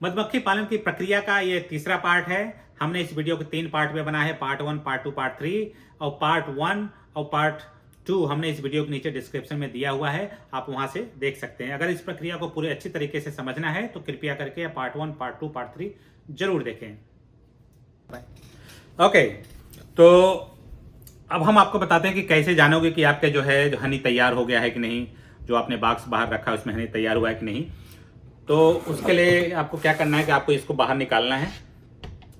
मधुमक्खी पालन की प्रक्रिया का ये तीसरा पार्ट है। हमने इस वीडियो को 3 पार्ट में बना है, पार्ट 1, पार्ट 2, पार्ट 3। और पार्ट 1 और पार्ट 2 हमने इस वीडियो के नीचे डिस्क्रिप्शन में दिया हुआ है, आप वहां से देख सकते हैं। अगर इस प्रक्रिया को पूरे अच्छी तरीके से समझना है तो कृपया करके पार्ट 1, पार्ट 2, पार्ट 3 जरूर देखें। ओके, तो अब हम आपको बताते हैं कि कैसे जानोगे कि आपका जो हनी तैयार हो गया है कि नहीं, जो आपने बॉक्स बाहर रखा है उसमें हनी तैयार हुआ है कि नहीं। तो उसके लिए आपको क्या करना है कि आपको इसको बाहर निकालना है।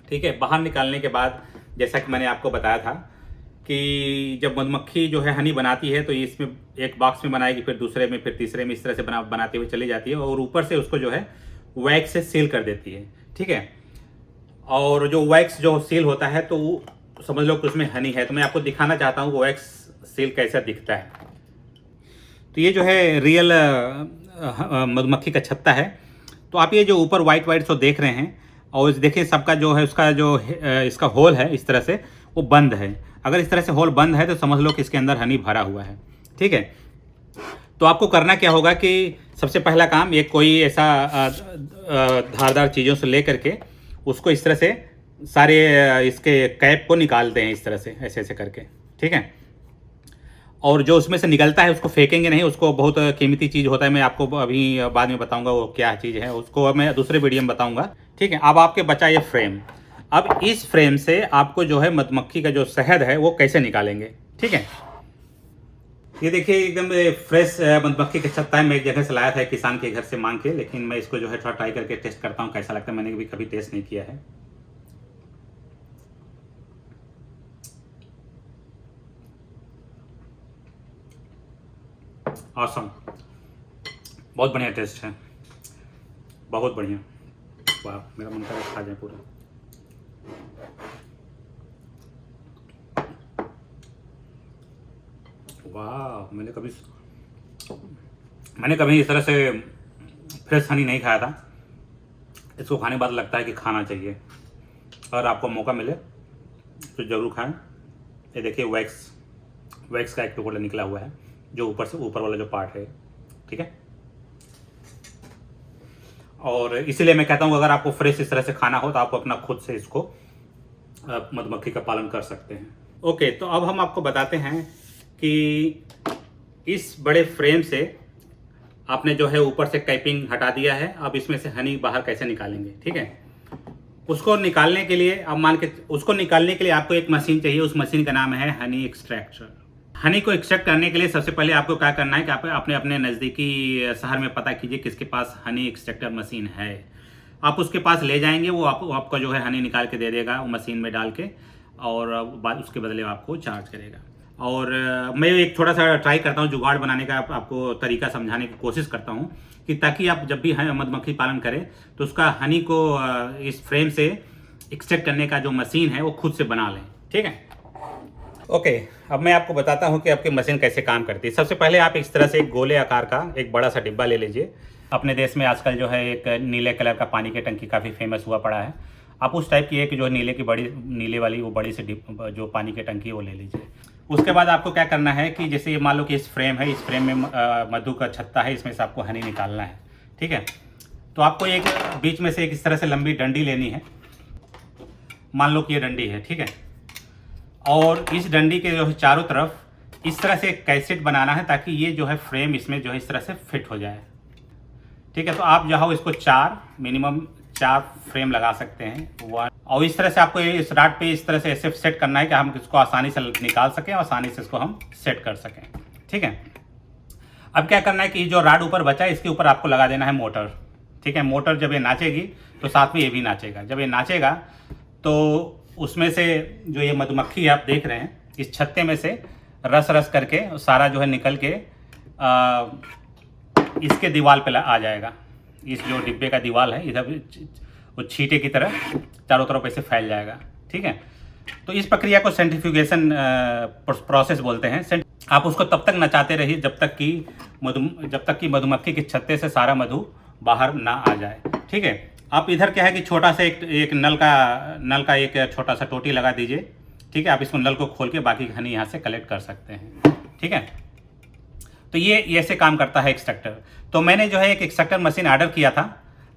ठीक है, बाहर निकालने के बाद जैसा कि मैंने आपको बताया था कि जब मधुमक्खी जो है हनी बनाती है तो इसमें एक बॉक्स में बनाएगी, फिर दूसरे में, फिर तीसरे में, इस तरह से बनाते हुए चली जाती है और ऊपर से उसको जो है वैक्स से सील कर देती है। ठीक है, और जो वैक्स जो सील होता है तो समझ लो कि उसमें हनी है। तो मैं आपको दिखाना चाहता हूँ वैक्स सील कैसा दिखता है। तो ये जो है रियल मधुमक्खी का छत्ता है। तो आप ये जो ऊपर वाइट वाइट सो देख रहे हैं, और देखिए सबका जो है उसका जो इसका होल है इस तरह से वो बंद है। अगर इस तरह से होल बंद है तो समझ लो कि इसके अंदर हनी भरा हुआ है। ठीक है, तो आपको करना क्या होगा कि सबसे पहला काम, एक कोई ऐसा धारदार चीज़ों से ले करके उसको इस तरह से सारे इसके कैप को निकालते हैं, इस तरह से ऐसे ऐसे करके। ठीक है, और जो उसमें से निकलता है उसको फेंकेंगे नहीं, उसको बहुत कीमती चीज़ होता है। मैं आपको अभी बाद में बताऊंगा वो क्या चीज़ है, उसको मैं दूसरे वीडियो में बताऊंगा। ठीक है, अब आपके बचा ये फ्रेम। अब इस फ्रेम से आपको जो है मधुमक्खी का जो शहद है वो कैसे निकालेंगे। ठीक है, ये देखिए एकदम फ्रेश मधुमक्खी का छत्ता है। मैं एक जगह से लाया था एक किसान के घर से मांग के, लेकिन मैं इसको जो है थोड़ा ट्राई करके टेस्ट करता हूँ कैसा लगता है। मैंने भी कभी टेस्ट नहीं किया है। ऑसम, बहुत बढ़िया टेस्ट है, बहुत बढ़िया। वाह, मेरा मन कर रहा है खा जाए पूरा। वाह, मैंने कभी इस तरह से फ्रेश हनी नहीं खाया था। इसको खाने के बाद लगता है कि खाना चाहिए। अगर आपको मौका मिले तो ज़रूर खाएं। ये देखिए वैक्स का एक टुकड़ा निकला हुआ है, जो ऊपर वाला जो पार्ट है। ठीक है, और इसीलिए मैं कहता हूँ अगर आपको फ्रेश इस तरह से खाना हो तो आप अपना खुद से इसको मधुमक्खी का पालन कर सकते हैं। ओके, तो अब हम आपको बताते हैं कि इस बड़े फ्रेम से आपने जो है ऊपर से कैपिंग हटा दिया है। अब इसमें से हनी बाहर कैसे निकालेंगे। ठीक है, उसको निकालने के लिए आपको एक मशीन चाहिए। उस मशीन का नाम है हनी एक्सट्रैक्टर। हनी को एक्सट्रैक्ट करने के लिए सबसे पहले आपको क्या करना है कि आप अपने नज़दीकी शहर में पता कीजिए किसके पास हनी एक्सट्रैक्टर मशीन है। आप उसके पास ले जाएंगे, वो आपको जो है हनी निकाल के दे देगा वो मशीन में डाल के, और बाद उसके बदले आपको चार्ज करेगा। और मैं एक थोड़ा सा ट्राई करता हूँ जुगाड़ बनाने का, आपको तरीका समझाने की कोशिश करता हूँ कि ताकि आप जब भी मधुमक्खी पालन करें तो उसका हनी को इस फ्रेम से एक्सट्रैक्ट करने का जो मशीन है वो खुद से बना लें। ठीक है, ओके, अब मैं आपको बताता हूँ कि आपकी मशीन कैसे काम करती है। सबसे पहले आप इस तरह से एक गोले आकार का एक बड़ा सा डिब्बा ले लीजिए। अपने देश में आजकल जो है एक नीले कलर का पानी की टंकी काफ़ी फेमस हुआ पड़ा है। आप उस टाइप की एक जो नीले वाली वो बड़ी सी जो पानी की टंकी है वो ले लीजिए। उसके बाद आपको क्या करना है कि जैसे मान लो कि इस फ्रेम है, इस फ्रेम में मधु का छत्ता है, इसमें से आपको हनी निकालना है। ठीक है, तो आपको एक बीच में से एक इस तरह से लंबी डंडी लेनी है। मान लो कि ये डंडी है। ठीक है, और इस डंडी के जो है चारों तरफ इस तरह से एक कैसेट बनाना है ताकि ये जो है फ्रेम इसमें जो है इस तरह से फिट हो जाए। ठीक है, तो आप जो है इसको मिनिमम 4 फ्रेम लगा सकते हैं। और इस तरह से आपको इस राड पे इस तरह से ऐसे सेट करना है कि हम इसको आसानी से निकाल सकें और आसानी से इसको हम सेट कर सकें। ठीक है, अब क्या करना है कि जो राड ऊपर बचा है इसके ऊपर आपको लगा देना है मोटर। ठीक है, मोटर जब ये नाचेगी तो साथ में ये भी नाचेगा। जब ये नाचेगा तो उसमें से जो ये मधुमक्खी आप देख रहे हैं इस छत्ते में से रस करके सारा जो है निकल के इसके दीवार पे आ जाएगा। इस जो डिब्बे का दीवार है इधर वो छींटे की तरह चारों तरफ ऐसे फैल जाएगा। ठीक है, तो इस प्रक्रिया को सेंट्रीफ्यूगेशन प्रोसेस बोलते हैं। आप उसको तब तक नचाते रहिए जब तक कि मधुमक्खी के छत्ते से सारा मधु बाहर ना आ जाए। ठीक है, आप इधर क्या है कि छोटा सा एक नल का एक छोटा सा टोटी लगा दीजिए। ठीक है, आप इसको नल को खोल के बाकी हनी यहाँ से कलेक्ट कर सकते हैं। ठीक है, तो ये ऐसे काम करता है एक्सट्रैक्टर। तो मैंने जो है एक एक्सट्रैक्टर मशीन ऑर्डर किया था,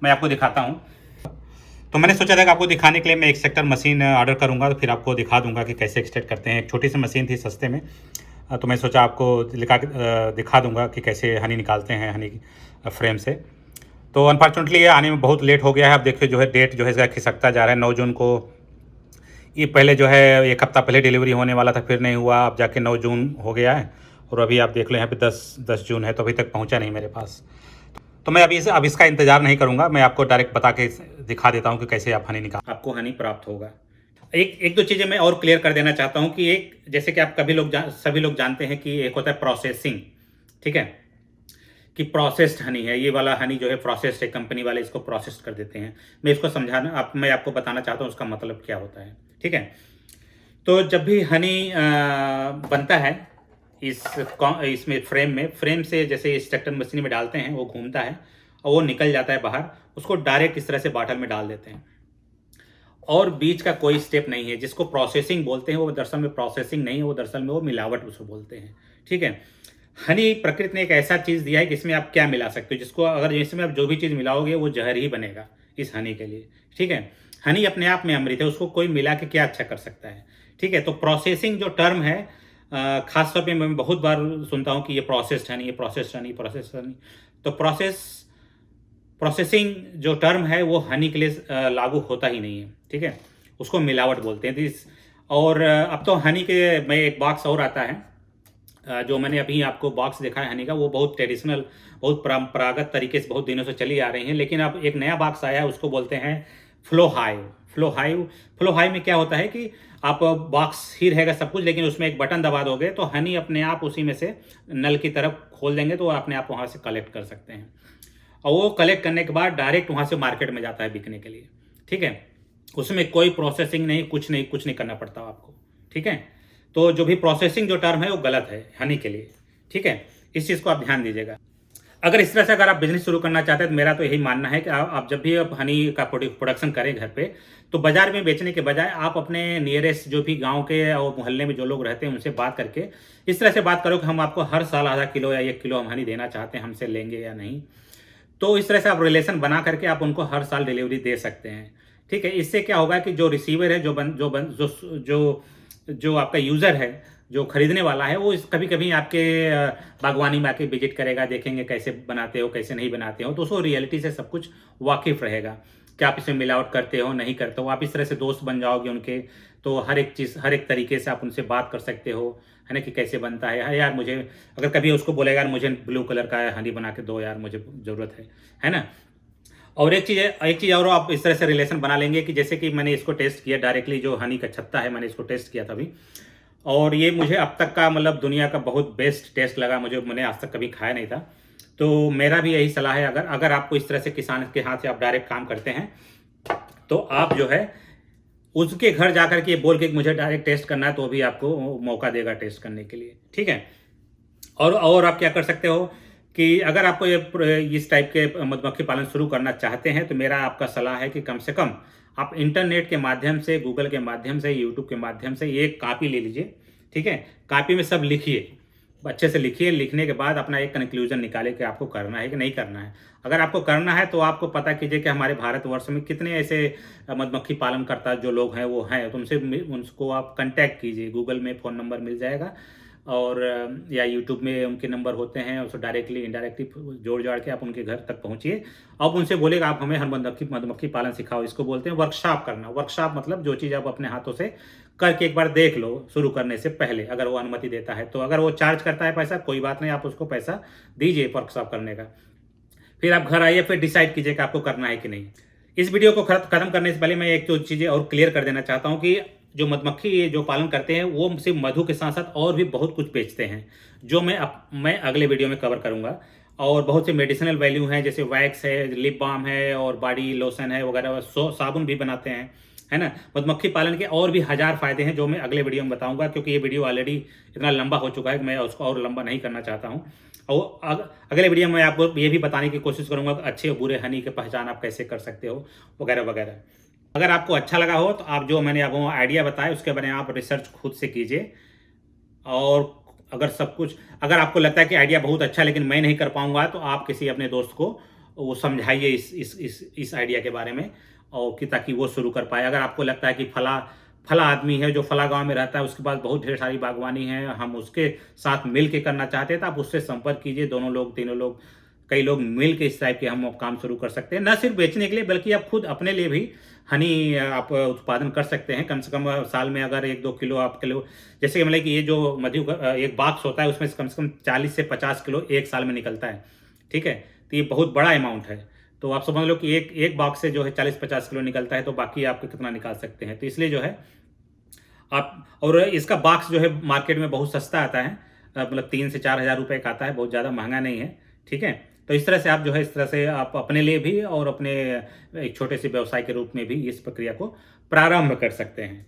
मैं आपको दिखाता हूँ। तो मैंने सोचा था कि आपको दिखाने के लिए मैं एक्सट्रैक्टर मशीन ऑर्डर करूँगा, तो फिर आपको दिखा दूँगा कि कैसे एक्सट्रैक्ट करते हैं। एक छोटी सी मशीन थी सस्ते में, तो मैं सोचा आपको दिखा दूँगा कि कैसे हनी निकालते हैं हनी फ्रेम से। तो अनफॉर्चुनेटली ये आने में बहुत लेट हो गया है। अब देखिए जो है डेट जो है इसका खिसकता जा रहा है। 9 जून को ये पहले जो है 1 हफ्ता पहले डिलीवरी होने वाला था, फिर नहीं हुआ, अब जाके 9 जून हो गया है और अभी आप देख लो यहाँ पे 10 जून है, तो अभी तक पहुँचा नहीं मेरे पास। तो मैं अब इसका इंतज़ार नहीं करूँगा, मैं आपको डायरेक्ट बता के दिखा देता हूँ कि कैसे आप हनी निकाल आपको हनी प्राप्त होगा। एक दो चीज़ें मैं और क्लियर कर देना चाहता हूँ कि एक जैसे कि आप सभी लोग जानते हैं कि एक होता है प्रोसेसिंग, ठीक है, कि प्रोसेस्ड हनी है, ये वाला हनी जो है प्रोसेस्ड है, कंपनी वाले इसको प्रोसेस्ड कर देते हैं। मैं आपको बताना चाहता हूँ उसका मतलब क्या होता है, ठीक है। तो जब भी हनी बनता है इसमें फ्रेम से जैसे एक्सट्रैक्टर मशीन में डालते हैं, वो घूमता है और वो निकल जाता है बाहर, उसको डायरेक्ट इस तरह से बॉटल में डाल देते हैं और बीच का कोई स्टेप नहीं है। जिसको प्रोसेसिंग बोलते हैं वो दरअसल में प्रोसेसिंग नहीं है, वो दरअसल में वो मिलावट उसको बोलते हैं, ठीक है। हनी प्रकृति ने एक ऐसा चीज़ दिया है कि इसमें आप क्या मिला सकते हो, जिसको अगर इसमें आप जो भी चीज़ मिलाओगे वो जहर ही बनेगा इस हनी के लिए, ठीक है। हनी अपने आप में अमृत है, उसको कोई मिला के क्या अच्छा कर सकता है, ठीक है। तो प्रोसेसिंग जो टर्म है, खास तौर पे मैं बहुत बार सुनता हूँ कि ये प्रोसेस्ड हनी, ये प्रोसेस्ड हनी, प्रोसेस्ड हनी। तो प्रोसेसिंग जो टर्म है वो हनी के लिए लागू होता ही नहीं है, ठीक है, उसको मिलावट बोलते हैं। और अब तो हनी के में एक बॉक्स और आता है, जो मैंने अभी आपको बॉक्स दिखा है हनी का, वो बहुत ट्रेडिशनल, बहुत परंपरागत तरीके से बहुत दिनों से चली आ रही है। लेकिन अब एक नया बॉक्स आया है, उसको बोलते हैं फ्लो हाइव। फ्लो हाइव में क्या होता है कि आप बॉक्स ही रहेगा सब कुछ, लेकिन उसमें एक बटन दबा दोगे तो हनी अपने आप उसी में से नल की तरफ खोल देंगे, तो वो अपने आप वहाँ से कलेक्ट कर सकते हैं और वो कलेक्ट करने के बाद डायरेक्ट वहाँ से मार्केट में जाता है बिकने के लिए, ठीक है। उसमें कोई प्रोसेसिंग नहीं, कुछ नहीं करना पड़ता आपको, ठीक है। तो जो भी प्रोसेसिंग जो टर्म है वो गलत है हनी के लिए, ठीक है, इस चीज़ को आप ध्यान दीजिएगा। अगर इस तरह से अगर आप बिजनेस शुरू करना चाहते हैं तो मेरा तो यही मानना है कि आप जब भी आप हनी का प्रोडक्शन करें घर पे, तो बाजार में बेचने के बजाय आप अपने नियरेस्ट जो भी गांव के और मोहल्ले में जो लोग रहते हैं उनसे बात करके इस तरह से बात करो कि हम आपको हर साल आधा किलो या 1 किलो हम हनी देना चाहते हैं, हमसे लेंगे या नहीं। तो इस तरह से आप रिलेशन बना करके आप उनको हर साल डिलीवरी दे सकते हैं, ठीक है। इससे क्या होगा कि जो रिसीवर है, जो आपका यूज़र है, जो खरीदने वाला है, वो कभी कभी आपके बागवानी में आके विजिट करेगा, देखेंगे कैसे बनाते हो कैसे नहीं बनाते हो, तो उसको रियलिटी से सब कुछ वाकिफ रहेगा कि आप इसमें मिलावट करते हो नहीं करते हो। आप इस तरह से दोस्त बन जाओगे उनके, तो हर एक चीज़ हर एक तरीके से आप उनसे बात कर सकते हो, है ना, कि कैसे बनता है यार मुझे, अगर कभी उसको बोलेगा यार मुझे ब्लू कलर का हनी बना के दो यार, मुझे ज़रूरत है ना। और एक चीज़ और आप इस तरह से रिलेशन बना लेंगे कि जैसे कि मैंने इसको टेस्ट किया डायरेक्टली, जो हनी का छत्ता है मैंने इसको टेस्ट किया था अभी, और ये मुझे अब तक का मतलब दुनिया का बहुत बेस्ट टेस्ट लगा मुझे, मैंने आज तक कभी खाया नहीं था। तो मेरा भी यही सलाह है, अगर आपको इस तरह से किसान के हाथ से आप डायरेक्ट काम करते हैं तो आप जो है उसके घर जाकर के बोल के मुझे डायरेक्ट टेस्ट करना है, तो भी आपको मौका देगा टेस्ट करने के लिए, ठीक है। और आप क्या कर सकते हो कि अगर आपको इस टाइप के मधुमक्खी पालन शुरू करना चाहते हैं तो मेरा आपका सलाह है कि कम से कम आप इंटरनेट के माध्यम से, गूगल के माध्यम से, यूट्यूब के माध्यम से एक कॉपी ले लीजिए, ठीक है। कॉपी में सब लिखिए, अच्छे से लिखिए, लिखने के बाद अपना एक कंक्लूजन निकाले कि आपको करना है कि नहीं करना है। अगर आपको करना है तो आपको पता कीजिए कि हमारे भारतवर्ष में कितने ऐसे मधुमक्खी पालन करता जो लोग हैं वो हैं, तो उनको आप कांटेक्ट कीजिए, गूगल में फ़ोन नंबर मिल जाएगा और या यूट्यूब में उनके नंबर होते हैं, उसको डायरेक्टली इनडायरेक्टली जोड़ जाड़ के आप उनके घर तक पहुंचिए। अब उनसे बोलेगा आप हमें हर मधुमक्खी पालन सिखाओ, इसको बोलते हैं वर्कशॉप करना। वर्कशॉप मतलब जो चीज़ आप अपने हाथों से करके एक बार देख लो शुरू करने से पहले, अगर वो अनुमति देता है तो। अगर वो चार्ज करता है पैसा, कोई बात नहीं, आप उसको पैसा दीजिए वर्कशॉप करने का। फिर आप घर आइए, फिर डिसाइड कीजिए कि आपको करना है कि नहीं। इस वीडियो को खत्म करने से पहले मैं एक दो चीज़ें और क्लियर कर देना चाहता हूँ कि जो मधुमक्खी जो पालन करते हैं वो सिर्फ मधु के साथ साथ और भी बहुत कुछ बेचते हैं, जो मैं अगले वीडियो में कवर करूँगा। और बहुत से मेडिसिनल वैल्यू हैं, जैसे वैक्स है, लिप बाम है और बॉडी लोशन है वगैरह, साबुन भी बनाते हैं, है ना। मधुमक्खी पालन के और भी 1000 फायदे हैं जो मैं अगले वीडियो में बताऊंगा, क्योंकि ये वीडियो ऑलरेडी इतना लंबा हो चुका है कि मैं उसको और लंबा नहीं करना चाहता हूँ। और अगले वीडियो में आपको ये भी बताने की कोशिश करूंगा कि अच्छे और बुरे हनी की पहचान आप कैसे कर सकते हो वगैरह वगैरह। अगर आपको अच्छा लगा हो तो आप जो मैंने आपको आइडिया बताया उसके बारे में आप रिसर्च खुद से कीजिए। और अगर आपको लगता है कि आइडिया बहुत अच्छा लेकिन मैं नहीं कर पाऊंगा, तो आप किसी अपने दोस्त को वो समझाइए इस आइडिया के बारे में, और कि ताकि वो शुरू कर पाए। अगर आपको लगता है कि फला फला आदमी है जो फला गांव में रहता है, उसके पास बहुत ढेर सारी बागवानी है, हम उसके साथ मिल के करना चाहते हैं, तो आप उससे संपर्क कीजिए। दोनों लोग, तीनों लोग, कई लोग मिल के इस टाइप के हम काम शुरू कर सकते हैं। न सिर्फ बेचने के लिए, बल्कि आप खुद अपने लिए भी हनी आप उत्पादन कर सकते हैं। कम से कम साल में अगर 1-2 किलो आप किलो, जैसे कि मतलब कि ये जो मधु का एक बॉक्स होता है, उसमें से कम 40 से 50 किलो एक साल में निकलता है। ठीक है? तो ये बहुत बड़ा अमाउंट है। तो आप समझ लो कि एक बॉक्स से जो है 40-50 किलो निकलता है, तो बाकी आप कितना निकाल सकते हैं। तो इसलिए जो है आप, और इसका बॉक्स जो है मार्केट में बहुत सस्ता आता है, मतलब 3 से 4 हज़ार रुपए का आता है, बहुत ज़्यादा महंगा नहीं है। ठीक है? तो इस तरह से आप जो है, इस तरह से आप अपने लिए भी और अपने एक छोटे से व्यवसाय के रूप में भी इस प्रक्रिया को प्रारंभ कर सकते हैं।